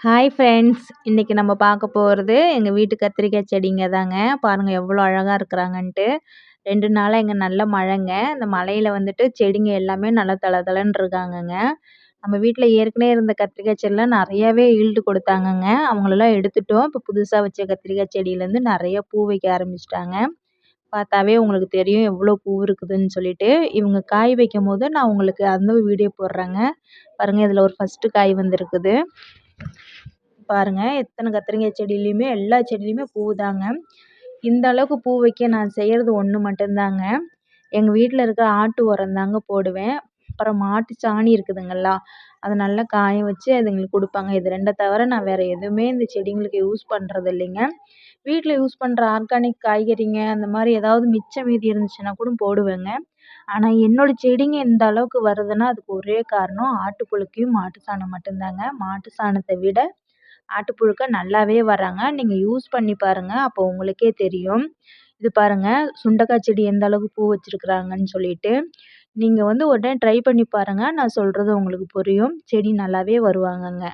Hi friends! இன்னைக்கு நம்ம பார்க்க போறது எங்க வீட்டு கத்திரிக்காய் செடிங்க தாங்க. பாருங்க எவ்வளோ அழகா இருக்கிறாங்கன்ட்டு. 2 நாளா இங்க நல்ல மழைங்க. இந்த மழையில வந்துட்டு செடிங்க எல்லாமே நல்லா தளதளன்னு இருக்காங்கங்க. நம்ம வீட்ல ஏற்கனவே இருந்த கத்திரிக்காய் செடிலாம் நெறையாவே ஈல்டு கொடுத்தாங்கங்க. அவங்களெல்லாம் எடுத்துட்டோம். இப்போ புதுசா வச்ச கத்திரிக்காய் செடியிலேருந்து நெறைய பூ வைக்க ஆரம்பிச்சுட்டாங்க. பார்த்தாவே உங்களுக்கு தெரியும் எவ்வளோ பூ இருக்குதுன்னு சொல்லிட்டு. இவங்க காய் வைக்கும்போது நான் உங்களுக்கு அந்த வீடியோ போடுறேங்க. பாருங்க இதில ஒரு ஃபர்ஸ்ட்டு காய் வந்திருக்குது. பாருங்க எத்தனை கத்திரிக்காய் செடியிலையுமே எல்லா செடியிலையுமே பூ தாங்க. இந்த அளவுக்கு பூ வைக்க நான் செய்கிறது ஒன்று மட்டும்தாங்க. எங்கள் வீட்டில் இருக்க ஆட்டு உரம் தாங்க போடுவேன். அப்புறம் மாட்டு சாணி இருக்குதுங்களா, அதை நல்லா காய வச்சு அதுங்களுக்கு கொடுப்பாங்க. இது 2 தவிர நான் வேறு எதுவுமே இந்த செடிங்களுக்கு யூஸ் பண்ணுறது இல்லைங்க. வீட்டில் யூஸ் பண்ணுற ஆர்கானிக் காய்கறிங்க அந்த மாதிரி ஏதாவது மிச்சம் மீதி இருந்துச்சுன்னா கூட போடுவேங்க. ஆனால் என்னோடய செடிங்க இந்த அளவுக்கு வருதுன்னா அதுக்கு ஒரே காரணம் ஆட்டுப்புழுக்கையும் மாட்டு சாணம் மட்டும்தாங்க. மாட்டு சாணத்தை விட ஆட்டுப்புழுக்க நல்லாவே வராங்க. நீங்க யூஸ் பண்ணி பாருங்க. அப்போ உங்களுக்கே தெரியும். இது பாருங்க சுண்டைக்காய் செடி எந்த அளவுக்கு பூ வச்சிருக்கிறாங்கன்னு சொல்லிட்டு. நீங்க ஒரு டைம் ட்ரை பண்ணி பாருங்க. நான் சொல்றது உங்களுக்கு புரியும். செடி நல்லாவே வருவாங்கங்க.